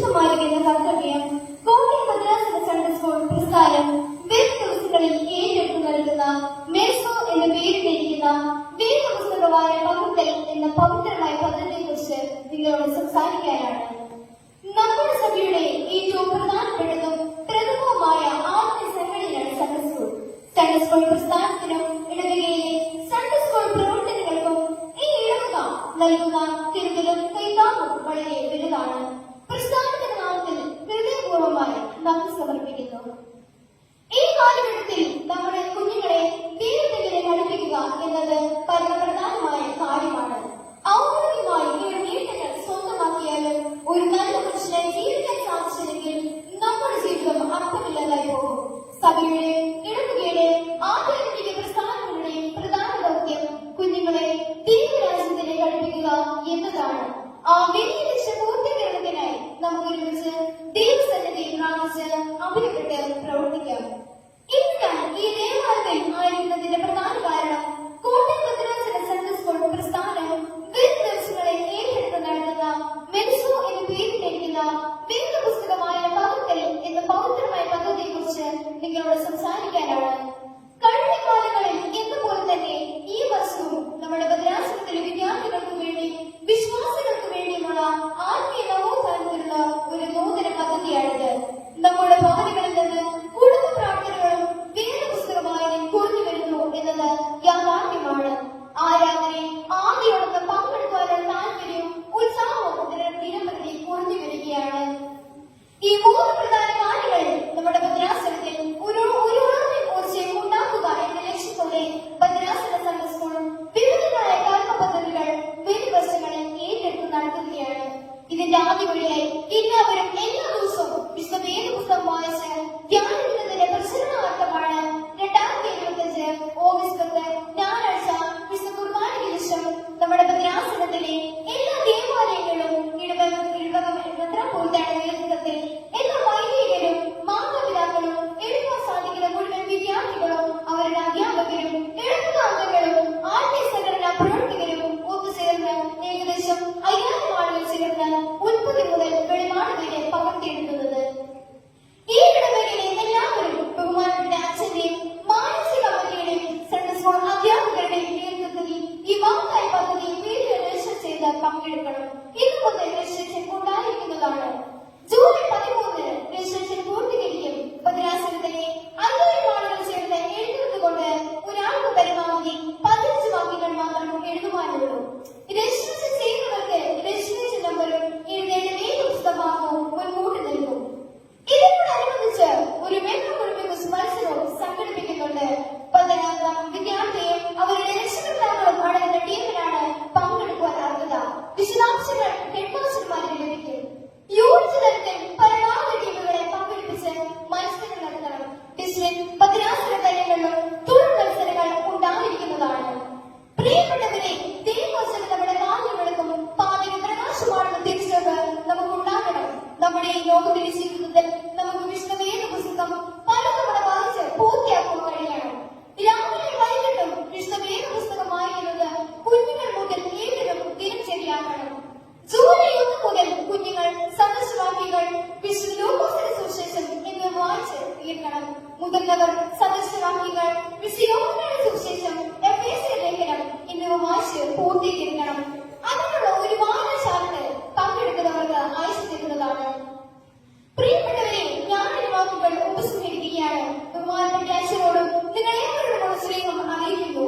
വിശുദ്ധമായിരിക്കുന്ന കർത്തവ്യം കോട്ടയം ഭദ്രാസന Sunday school പ്രസ്ഥാനം വരും ദിവസങ്ങളിൽ ഏറ്റെടുത്തു നൽകുന്ന മെർസോ എന്ന പേരിട്ടിരിക്കുന്ന വേദപുസ്തകമായ പകുത്തൽ എന്ന പവിത്രമായ പദ്ധതിയെക്കുറിച്ച് നിങ്ങളോട് സംസാരിക്കാനാണ്. നമ്മുടെ സഭയുടെ ഏറ്റവും പ്രധാനപ്പെട്ടതും പ്രഥമവുമായ ആത്മീയ സംഘടനയാണ് സൺഡേ സ്കൂൾ. സൺഡേ സ്കൂൾ പ്രസ്ഥാനത്തിനും ഇടവകയിലെ സൺഡേ സ്കൂൾ പ്രവർത്തനങ്ങൾക്കും ഈ ഇടവക നൽകുന്ന കരുതലും കൈതാങ്ങും വളരെ വലുതാണ്. പ്രസ്ഥാനത്തിന്റെ നാമത്തിൽ ഹൃദയപൂർവ്വമായി നന്ദി സമർപ്പിക്കുന്നു. ഈ കാലഘട്ടത്തിൽ നമ്മുടെ കുഞ്ഞുങ്ങളെ ദൈവത്തിലേക്ക് അടുപ്പിക്കുക എന്നത് പരമപ്രധാനമായ കാര്യമാണ്. ഔദ്യോഗികമായി ഇവർ നേട്ടങ്ങൾ സ്വന്തമാക്കിയാലും ഒരു നല്ല മനുഷ്യനായി ജീവിക്കാൻ സാധിച്ചില്ലെങ്കിൽ നമ്മുടെ ജീവിതം അർത്ഥമില്ലാതായി പോകും. സഭയുടെ ഇടവകയുടെ ആധ്യാത്മിക പ്രസ്ഥാനങ്ങളുടെയും പ്രധാന ദൗത്യം കുഞ്ഞുങ്ങളെ ദൈവരാജ്യത്തിലേക്ക് അടുപ്പിക്കുക എന്നതാണ്. ആ വലിയ ലക്ഷ്യ പൂർത്തീകരണത്തിനായി നമുക്ക് ഒരുമിച്ച് ദൈവസന്നിധിയിൽ പ്രാർത്ഥിച്ച് അഭിനപ്പെട്ട് പ്രവർത്തിക്കാം. ഇന്ന് ഞാൻ ഈ ദേവാലയത്തിൽ ആയിരിക്കുന്നതിന്റെ പ്രധാന കാരണം കോട്ടയം ഭദ്രാസന സൺഡേ സ്കൂൾ പ്രസ്ഥാനം വരും ദിവസങ്ങളിൽ ഏറ്റെടുത്ത് നടത്തുന്ന മെർസോ എന്ന പേരിട്ടിരിക്കുന്ന വേദപുസ്തകമായ പകുത്തൽ എന്ന പവിത്രമായ പദ്ധതിയെക്കുറിച്ച് നിങ്ങളോട് സംസാരിക്കാനാണ്. കഴിഞ്ഞ കാലങ്ങളിൽ എന്നപോലെ തന്നെ ഈ വർഷവും നമ്മുടെ ഭദ്രാസനത്തിലെ വിദ്യാർത്ഥികൾക്ക് വേണ്ടി വിശ്വാസികൾക്ക് വേണ്ടിയുമുള്ള ആത്മീയ നവോത്ഥാനത്തിനുള്ള ഒരു നൂതന പദ്ധതിയാണിത്. നമ്മുടെ ഭവനങ്ങളിൽ നിന്ന് കുടുംബ പ്രാർത്ഥനകളും വേദപുസ്തകമായും കുറഞ്ഞു വരുന്നു എന്നത് യാഥാർത്ഥ്യമാണ്. ആരാധനയിൽ ആദ്യയോടൊന്ന് പങ്കെടുക്കാനുള്ള താല്പര്യവും ഉത്സാഹവും ദിനംപ്രതി കുറഞ്ഞു വരികയാണ്. ഈ മൂന്ന് പ്രധാന കാര്യങ്ങൾ നമ്മുടെ ഭദ്രാസനത്തിൽ ഒരു ഊർജ്ജം ഉണ്ടാക്കുക എന്ന ലക്ഷ്യത്തോടെ ഭദ്രാസന സൺഡേ സ്കൂൾ വിവിധങ്ങളായ കർമ്മ പദ്ധതികൾ വരും വർഷങ്ങളിൽ ഏറ്റെടുത്ത് നടത്തുകയാണ്. ഇതിന്റെ ആദ്യ വഴിയായി എല്ലാവരും എല്ലാ ദിവസവും വിശുദ്ധ വേദപുസ്തകം വായിച്ച് ധ്യാനിക്കുന്നതിന്റെ പ്രചരണാർത്ഥമാണ് 2025 ഓഗസ്റ്റ് 10 ഞായറാഴ്ച വിശുദ്ധ കുർബാനയ്ക്ക് ശേഷം നമ്മുടെ ഭദ്രാസനത്തിലെ എല്ലാ ദേവാലയങ്ങളും മെത്രാപ്പോലീത്തയുടെ നേതൃത്വത്തിൽ എല്ലാ വൈദികരും മാതാപിതാക്കളും എഴുതാൻ സാധിക്കുന്ന മുഴുവൻ വിദ്യാർത്ഥികളും അവരുടെ അധ്യാപകരും എഴുത്തുകാംഗങ്ങളും ആത്മീയ സംഘടനാ പ്രവർത്തകരും ഒത്തുചേർന്ന് ഏകദേശം 5000 ആളുകൾ ചേർന്ന് ഉൽപ്പത്തി മുതൽ വെളിപാട് വരെ പകർത്തിയെടുക്കുന്നത്. ഈ ഇടവകയിലെ എല്ലാവരും ബഹുമാനപ്പെട്ട അച്ഛന്റെയും മാനസിക കമ്മിറ്റിയുടെയും സൺഡേ സ്കൂൾ അധ്യാപകരുടെയും നേതൃത്വത്തിൽ ഈ മഹത്തായ പദ്ധതിയിൽ വീഡിയോ രജിസ്റ്റർ ചെയ്ത് പങ്കെടുക്കണം. ഇന്ന് മുതൽ രജിസ്ട്രേഷൻ ഉണ്ടായിരിക്കുന്നതാണ്. July 13 registration പൂർത്തീകരിക്കും. ഭദ്രാസനത്തിലെ 5000 ആളുകൾ ചേർന്ന് എഴുതുന്നതുകൊണ്ട് ഒരാൾക്ക് പരമാവധി 15 വാക്യങ്ങൾ മാത്രം എഴുതുവാനുള്ളൂ. രജിസ്ട്രേഷൻ ചെയ്യുന്നവർക്ക് രജിസ്ട്രേഷൻ നമ്പറും എഴുതേണ്ട വേദപുസ്തകവും മുൻകൂട്ടി നൽകും. ഇതിനോടനുബന്ധിച്ച് ഒരു മെട്രോപൊളിറ്റിക്സ് മത്സരവും സംഘടിപ്പിക്കുന്നുണ്ട്. 10ാം വിദ്യാർത്ഥിയും അവരുടെ രക്ഷകർത്താക്കളും അടങ്ങുന്ന ടീമിനാണ് പങ്കെടുക്കുവാൻ അർഹത. വിശദാംശങ്ങൾ ഹെഡ്മാസ്റ്റർമാർക്ക് ലഭിക്കും. യൂണിറ്റ് തലത്തിൽ പരമാവധി ടീമുകളെ പങ്കെടുപ്പിച്ച് മത്സരം നടത്തണം. ഡിസ്ട്രിക്ട് ഭദ്രാസന തലങ്ങളിലും തുടർ മത്സരങ്ങൾ ഉണ്ടായിരിക്കുന്നതാണ്. പ്രിയപ്പെട്ടവരെ, ദൈവവചനം നമ്മുടെ കാലുകൾക്കും പാതയ്ക്ക് പ്രകാശമാണെന്ന് തിരിച്ചറിവ് നമുക്കുണ്ടാകണം. നമ്മുടെ ഈ ലോകത്തിലെ ജീവിതത്തിൽ നമുക്ക് വിശുദ്ധ വേദപുസ്തകം പലതവണ വായിച്ച് പൂർത്തിയാക്കാൻ കഴിയണം. രാവിലെ വൈകിട്ടും വിശുദ്ധ വേദപുസ്തകം വായിക്കുന്നത് കുഞ്ഞുങ്ങൾ മുതൽ ഏവരും ദിനചര്യയാക്കണം. ജൂലൈ 1 മുതൽ കുഞ്ഞുങ്ങൾ സദൃശവാക്യങ്ങൾ, വിശുദ്ധ ലൂക്കോസിന്റെ സുവിശേഷം എന്നിവ വായിച്ച് തീർക്കണം. മുതിർന്നവർ സദൃശവാക്യങ്ങൾ, വിശുദ്ധ യോഹന്നാന്റെ സുവിശേഷം, എഫേസ്യ ലേഖനം എന്നിവ വായിച്ച് പൂർത്തീകരിക്കണം. അതിനുള്ള ഒരു വായനശാലയിൽ പങ്കെടുക്കുന്നവർക്ക് അയച്ചു തരുന്നതാണ്. പ്രിയപ്പെട്ടവരെ, ഞാൻ ഈ വാക്കുകൾ ഉപസംഹരിക്കുകയാണ്. ബഹുമാനപ്പെട്ട അച്ഛനോടും നിങ്ങൾ ഏവരോടുമുള്ള സ്നേഹം അറിയിക്കുന്നു.